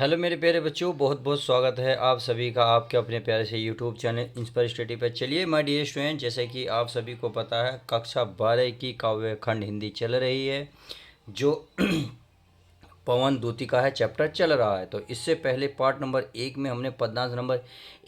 Hello मेरे प्यारे बच्चों, बहुत बहुत स्वागत है आप सभी का आपके अपने प्यारे से यूट्यूब चैनल इंस्पायर स्टडी पर। चलिए माय डियर स्टूडेंट, जैसे कि आप सभी को पता है कक्षा 12 की काव्य खंड हिंदी चल रही है जो पवन दूती का है चैप्टर चल रहा है। तो इससे पहले पार्ट नंबर 1 में हमने पद्यांश नंबर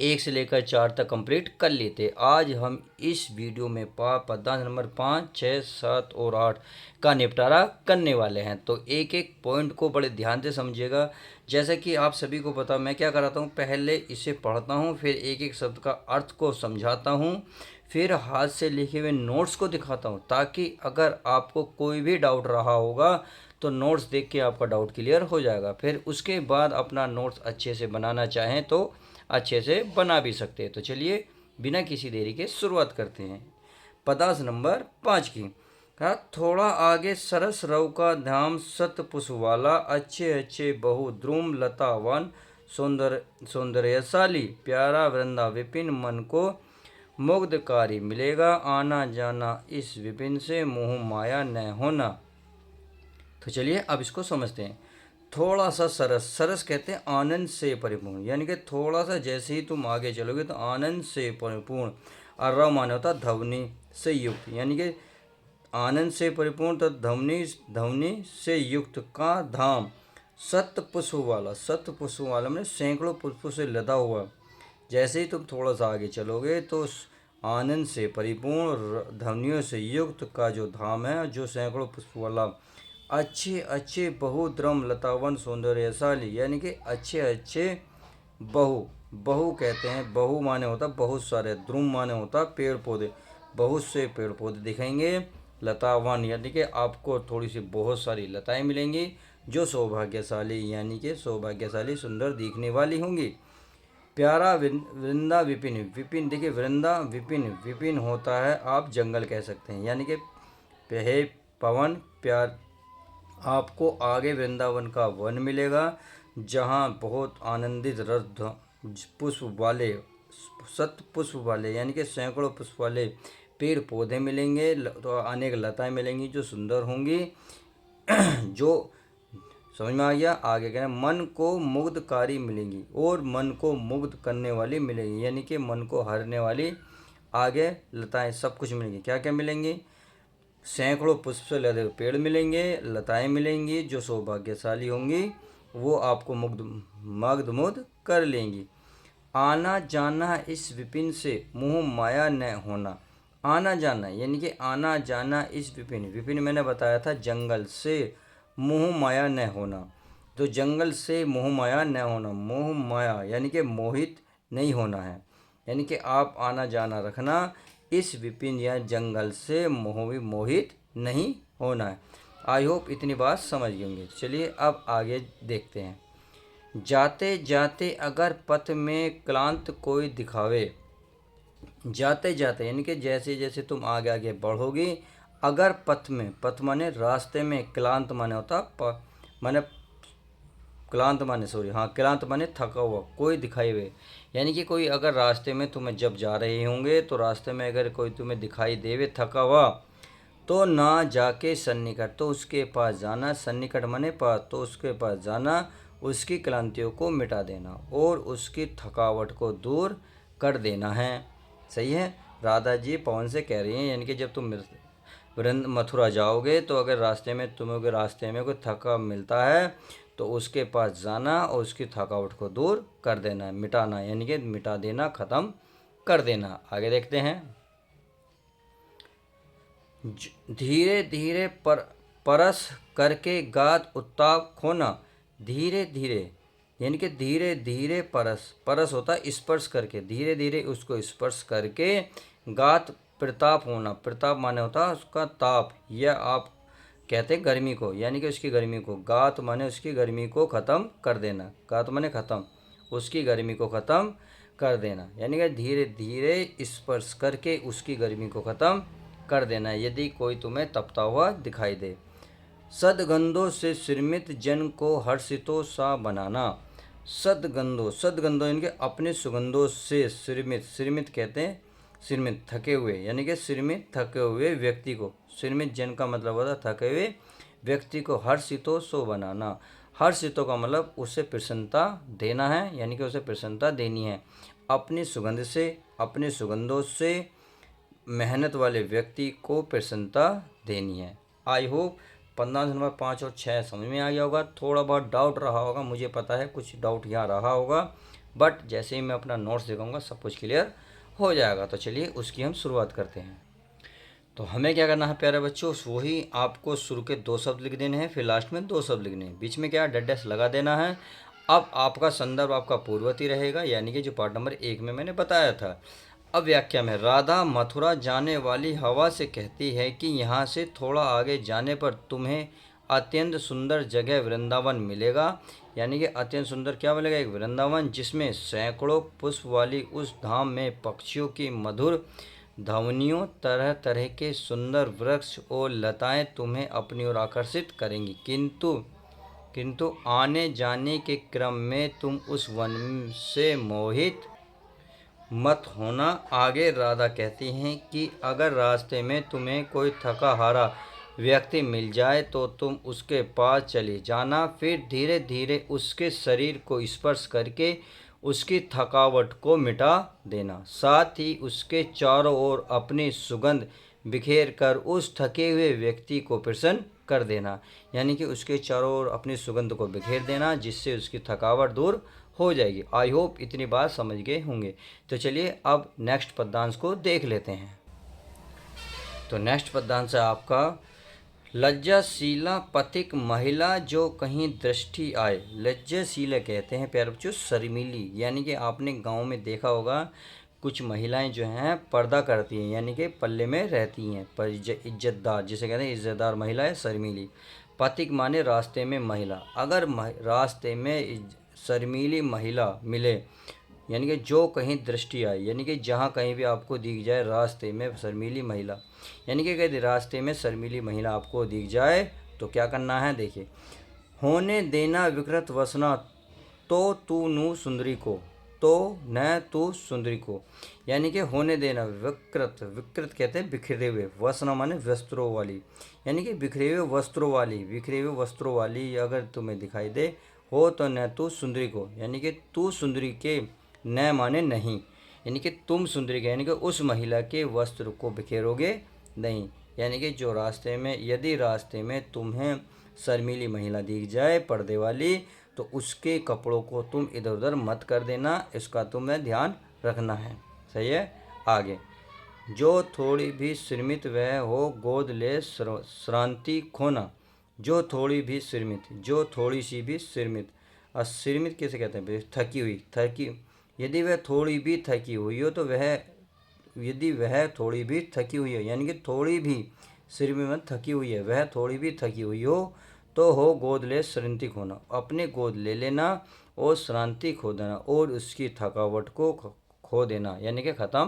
1 से लेकर 4 तक कंप्लीट कर लिए थे। आज हम इस वीडियो में पद्यांश नंबर 5, 6, 7 और 8 का निपटारा करने वाले हैं। तो एक एक पॉइंट को बड़े ध्यान से समझिएगा। जैसे कि आप सभी को पता, मैं क्या कराता हूँ, पहले इसे पढ़ता हूँ, फिर एक एक शब्द का अर्थ को समझाता हूँ, फिर हाथ से लिखे हुए नोट्स को दिखाता हूँ, ताकि अगर आपको कोई भी डाउट रहा होगा तो नोट्स देख के आपका डाउट क्लियर हो जाएगा। फिर उसके बाद अपना नोट्स अच्छे से बनाना चाहें तो अच्छे से बना भी सकते हैं। तो चलिए बिना किसी देरी के शुरुआत करते हैं पदार्थ नंबर 5 की। कहा थोड़ा आगे सरस रव का धाम सत पुष्पवाला, अच्छे अच्छे बहु द्रुम लता वन, सौंदर्यशाली प्यारा वृंदा विपिन, मन को मुग्धकारी मिलेगा, आना जाना इस विपिन से मोह माया न होना। तो चलिए अब इसको समझते हैं। थोड़ा सा सरस, सरस कहते हैं आनंद से परिपूर्ण, यानी कि थोड़ा सा जैसे ही तुम आगे चलोगे तो आनंद से परिपूर्ण। और रव माने होता ध्वनि से युक्त, यानी कि आनंद से परिपूर्ण, तो ध्वनि ध्वनि से युक्त का धाम, सत पुष्प वाला, सत पुष्प वाला मैंने सैकड़ों पुष्पों से लदा हुआ। जैसे ही तुम थोड़ा सा आगे चलोगे तो आनंद से परिपूर्ण ध्वनियों से युक्त का जो धाम है, जो सैकड़ों पुष्प वाला, अच्छे अच्छे बहुद्रम लतावन सौंदर्यशाली, यानी कि अच्छे अच्छे बहु, बहु कहते हैं, बहु माने होता बहुत सारे, द्रुम माने होता पेड़ पौधे, बहुत से पेड़ पौधे दिखेंगे, लतावन यानी कि आपको थोड़ी सी बहुत सारी लताएं मिलेंगी जो सौभाग्यशाली, यानी कि सौभाग्यशाली सुंदर दिखने वाली होंगी। प्यारा वृंदा विपिन, विपिन देखिए वृंदा विपिन, विपिन होता है आप जंगल कह सकते हैं, यानी कि हे पवन प्यार, आपको आगे वृंदावन का वन मिलेगा जहाँ बहुत आनंदित रस पुष्प वाले, सत पुष्प वाले, यानी कि सैकड़ों पुष्प वाले पेड़ पौधे मिलेंगे, तो अनेक लताएं मिलेंगी जो सुंदर होंगी। जो समझ में आ गया। आगे कह रहे हैं मन को मुग्धकारी मिलेंगी, और मन को मुग्ध करने वाली मिलेंगी, यानी कि मन को हरने वाली आगे लताएं सब कुछ मिलेंगी। क्या क्या मिलेंगी? सैकड़ों पुष्प से लदे पेड़ मिलेंगे, लताएं मिलेंगी जो सौभाग्यशाली होंगी, वो आपको मग्ध कर लेंगी। आना जाना इस विपिन से मोह माया न होना। आना जाना यानी कि आना जाना इस विपिन, विपिन मैंने बताया था जंगल से, मोह माया न होना, तो जंगल से मोह माया न होना, मोह माया यानी कि मोहित नहीं होना है, यानी कि आप आना जाना रखना इस विपिन या जंगल से मोहित नहीं होना है। आई होप इतनी बात समझ गए होंगे। चलिए अब आगे देखते हैं। जाते जाते अगर पथ में क्लांत कोई दिखावे, जाते जाते यानी कि जैसे जैसे तुम आगे आगे बढ़ोगे, अगर पथ में, पथ माने रास्ते में, क्लांत माने होता माने क्लांत माने सॉरी हाँ क्लांत माने थका हुआ, कोई दिखाई हुए, यानी कि कोई अगर रास्ते में तुम्हें जब जा रहे होंगे तो रास्ते में अगर कोई तुम्हें दिखाई देवे थका हुआ, तो ना जाके सन्निकट, तो उसके पास जाना, सन्निकट माने पास, तो उसके पास जाना, उसकी क्लांतियों को मिटा देना और उसकी थकावट को दूर कर देना है। सही है। राधा जी पवन से कह रही हैं, यानी कि जब तुम मथुरा जाओगे तो अगर रास्ते में कोई थका मिलता है तो उसके पास जाना और उसकी थकावट को दूर कर देना है, मिटाना, यानी कि मिटा देना, ख़त्म कर देना। आगे देखते हैं। धीरे धीरे परस करके गात उत्ताप खोना, धीरे धीरे यानी कि धीरे धीरे परस, परस होता है स्पर्श करके, धीरे धीरे उसको स्पर्श करके गात प्रताप होना, प्रताप माने होता है उसका ताप, या आप कहते हैं गर्मी को, यानी कि उसकी गर्मी को, गात माने उसकी गर्मी को ख़त्म कर देना, गात माने ख़त्म, उसकी गर्मी को ख़त्म कर देना, यानी कि धीरे धीरे स्पर्श करके उसकी गर्मी को ख़त्म कर देना यदि कोई तुम्हें तपता हुआ दिखाई दे। सदगंधों से श्रमित जन को हर्षितो सा बनाना, सदगंधों, सदगंधों यानी कि अपने सुगंधों से श्रमित, श्रमित कहते हैं श्रमित थके हुए, यानी कि श्रमित थके हुए व्यक्ति को, श्रमित जन का मतलब होता है थके हुए व्यक्ति को हर्षितो सो बनाना, हर्षितो का मतलब उसे प्रसन्नता देना है, यानी कि उसे प्रसन्नता देनी है। अपनी सुगंध से, अपने सुगंधों से मेहनत वाले व्यक्ति को प्रसन्नता देनी है। आई होप पन्ना नंबर 5 और 6 समझ में आ गया होगा। थोड़ा बहुत डाउट रहा होगा, मुझे पता है कुछ डाउट यहाँ रहा होगा, बट जैसे ही मैं अपना नोट्स दिखाऊंगा सब कुछ क्लियर हो जाएगा। तो चलिए उसकी हम शुरुआत करते हैं। तो हमें क्या करना है प्यारे बच्चों, वही आपको शुरू के 2 शब्द लिख देने हैं, फिर लास्ट में 2 शब्द लिखने हैं, बीच में क्या डेड डैश लगा देना है। अब आपका संदर्भ आपका पूर्ववर्ती रहेगा, यानी कि जो पार्ट नंबर 1 में मैंने बताया था। अब व्याख्या में, राधा मथुरा जाने वाली हवा से कहती है कि यहाँ से थोड़ा आगे जाने पर तुम्हें अत्यंत सुंदर जगह वृंदावन मिलेगा। यानी कि अत्यंत सुंदर क्या मिलेगा, एक वृंदावन जिसमें सैकड़ों पुष्प वाली उस धाम में पक्षियों की मधुर ध्वनियों, तरह तरह के सुंदर वृक्ष और लताएं तुम्हें अपनी ओर आकर्षित करेंगी, किंतु आने जाने के क्रम में तुम उस वन से मोहित मत होना। आगे राधा कहती हैं कि अगर रास्ते में तुम्हें कोई थका हारा व्यक्ति मिल जाए तो तुम उसके पास चले जाना, फिर धीरे धीरे उसके शरीर को स्पर्श करके उसकी थकावट को मिटा देना, साथ ही उसके चारों ओर अपनी सुगंध बिखेर कर उस थके हुए व्यक्ति को प्रसन्न कर देना। यानी कि उसके चारों ओर अपनी सुगंध को बिखेर देना, जिससे उसकी थकावट दूर हो जाएगी। आई होप इतनी बात समझ गए होंगे। तो चलिए अब नेक्स्ट पद्यांश को देख लेते हैं। तो नेक्स्ट पद्यांश है आपका, लज्जाशीला पथिक महिला जो कहीं दृष्टि आए। लज्जाशीला कहते हैं प्यारे बच्चों शर्मीली, यानी कि आपने गांव में देखा होगा कुछ महिलाएं जो हैं पर्दा करती हैं, यानी कि पल्ले में रहती हैं, पर इज्जतदार, जिसे कहते हैं इज्जतदार महिला है शर्मीली। पथिक माने रास्ते में महिला। अगर रास्ते में शर्मीली महिला मिले, यानी कि जो कहीं दृष्टि आए, यानी कि जहाँ कहीं भी आपको दिख जाए रास्ते में शर्मीली महिला, यानी कि कहते रास्ते में शर्मीली महिला आपको दिख जाए तो क्या करना है, देखिए, होने देना विकृत वसना तो तू नू सुंदरी को, तो न तू सुंदरी को। यानी कि होने देना विकृत, विकृत कहते हैं बिखरे हुए, वसना माने वस्त्रों वाली, यानी कि बिखरे हुए वस्त्रों वाली, बिखरे हुए वस्त्रों वाली अगर तुम्हें दिखाई दे हो तो न तू सुंदरी को, यानी कि तू सुंदरी के, न माने नहीं, यानी कि तुम सुंदरी के, यानी कि उस महिला के वस्त्र को बिखेरोगे नहीं। यानी कि जो रास्ते में, यदि रास्ते में तुम्हें शर्मीली महिला दिख जाए पर्दे वाली, तो उसके कपड़ों को तुम इधर उधर मत कर देना, इसका तुम्हें ध्यान रखना है। सही है। आगे, जो थोड़ी भी श्रमित वह हो गोद ले श्रांति खोना। जो थोड़ी भी श्रमित, जो थोड़ी सी भी श्रमित, श्रमित किसे कहते हैं, थकी हुई, थकी, यदि वह थोड़ी भी थकी हुई हो तो वह, यदि वह थोड़ी भी थकी हुई है, यानी कि थोड़ी भी श्रीमत थकी हुई है, वह थोड़ी भी थकी हुई हो तो हो गोद ले श्रांति खोना, अपने गोद ले लेना और श्रांति खो देना और उसकी थकावट को खो देना, यानी कि ख़त्म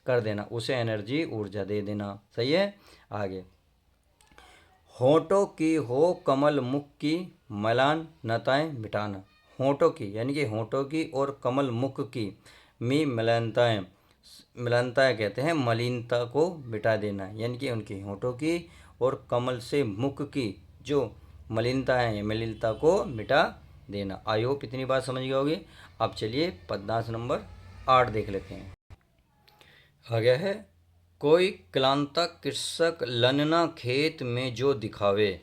कर देना, उसे एनर्जी ऊर्जा दे देना। सही है। आगे, होठों की हो कमल मुख की मलान नताएं मिटाना। होठों की, यानी कि होठों की और कमल मुख की मी मलानताएं, मलानताएं कहते हैं मलिनता को मिटा देना, यानी कि उनकी होठों की और कमल से मुख की जो मलिनता है, मलिनता को मिटा देना। आई होप इतनी बात समझ गए होगी। अब चलिए पद्यांश नंबर 8 देख लेते हैं। आ गया है, कोई क्लांता कृषक लनना खेत में जो दिखावे।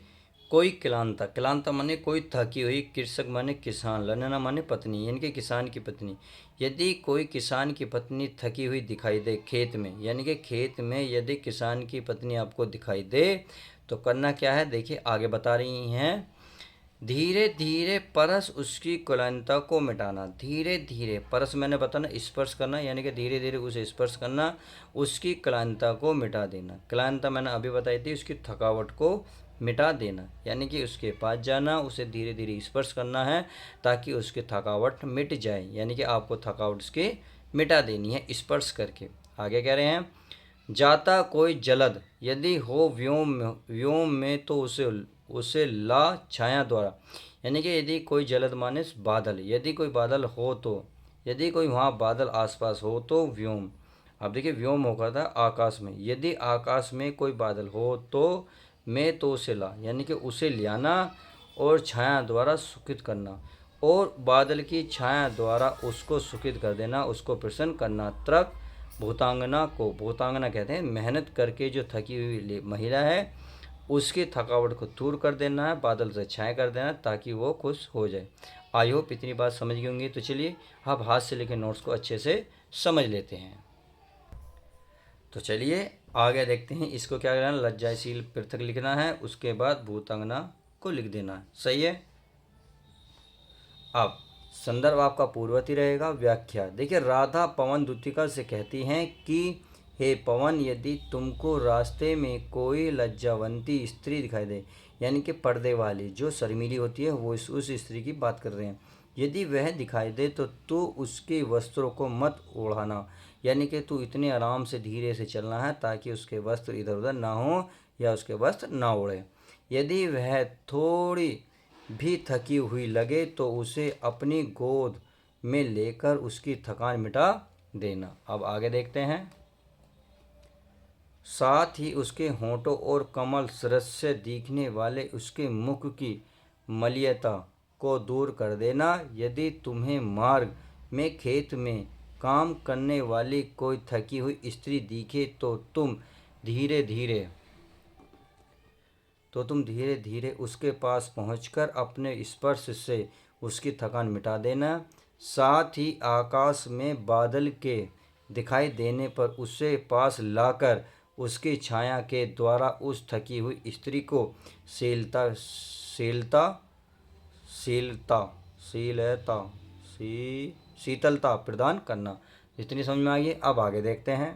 कोई क्लांता, क्लांता माने कोई थकी हुई, कृषक माने किसान, लनना माने पत्नी, यानी कि किसान की पत्नी। यदि कोई किसान की पत्नी थकी हुई दिखाई दे खेत में, यानी कि खेत में यदि किसान की पत्नी आपको दिखाई दे तो करना क्या है, देखिए आगे बता रही हैं, धीरे धीरे परस उसकी क्लांता को मिटाना। धीरे धीरे, परस मैंने बताना स्पर्श करना, यानी कि धीरे धीरे उसे स्पर्श करना, उसकी क्लांता को मिटा देना। क्लांता मैंने अभी बताई थी, उसकी थकावट को मिटा देना, यानी कि उसके पास जाना, उसे धीरे धीरे स्पर्श करना है ताकि उसकी थकावट मिट जाए, यानी कि आपको थकावट उसकी मिटा देनी है स्पर्श करके। आगे कह रहे हैं, जाता कोई जलद यदि हो व्योम में तो उसे ला छाया द्वारा, यानी कि यदि कोई जलद माने बादल, यदि कोई बादल हो तो, यदि कोई वहाँ बादल आसपास हो तो व्योम। अब देखिए व्योम होगा था आकाश में, यदि आकाश में कोई बादल हो तो मैं तो उसे ला, यानी कि उसे ले आना और छाया द्वारा सुखित करना, और बादल की छाया द्वारा उसको सुखित कर देना, उसको प्रसन्न करना। तृक भूतांगना को, भूतांगना कहते हैं मेहनत करके जो थकी हुई महिला है, उसकी थकावट को दूर कर देना है, बादल से छाया कर देना ताकि वो खुश हो जाए। आई होप इतनी बात समझ गई होंगी। तो चलिए अब हाथ से लिखे नोट्स को अच्छे से समझ लेते हैं। तो चलिए आगे देखते हैं। इसको क्या करना है, लज्जाशील पृथक लिखना है, उसके बाद भूतांगना को लिख देना है। सही है। अब संदर्भ आपका पूर्ववर्ती रहेगा। व्याख्या देखिए, राधा पवन दूतिका से कहती हैं कि हे पवन, यदि तुमको रास्ते में कोई लज्जावंती स्त्री दिखाई दे, यानी कि पर्दे वाली जो शर्मीली होती है, वो उस स्त्री की बात कर रहे हैं, यदि वह दिखाई दे तो तू उसके वस्त्रों को मत ओढ़ाना, यानी कि तू इतने आराम से धीरे से चलना है ताकि उसके वस्त्र इधर उधर ना हो या उसके वस्त्र ना उड़े। यदि वह थोड़ी भी थकी हुई लगे तो उसे अपनी गोद में लेकर उसकी थकान मिटा देना। अब आगे देखते हैं। साथ ही उसके होंठों और कमल सदृश दिखने वाले उसके मुख की मलियता को दूर कर देना। यदि तुम्हें मार्ग में खेत में काम करने वाली कोई थकी हुई स्त्री दिखे तो तुम धीरे धीरे उसके पास पहुंचकर अपने स्पर्श से उसकी थकान मिटा देना। साथ ही आकाश में बादल के दिखाई देने पर उसे पास लाकर उसकी छाया के द्वारा उस थकी हुई स्त्री को शीलता शीलता शीलता शीलता शीतलता प्रदान करना। इतनी समझ में आ गई। अब आगे देखते हैं।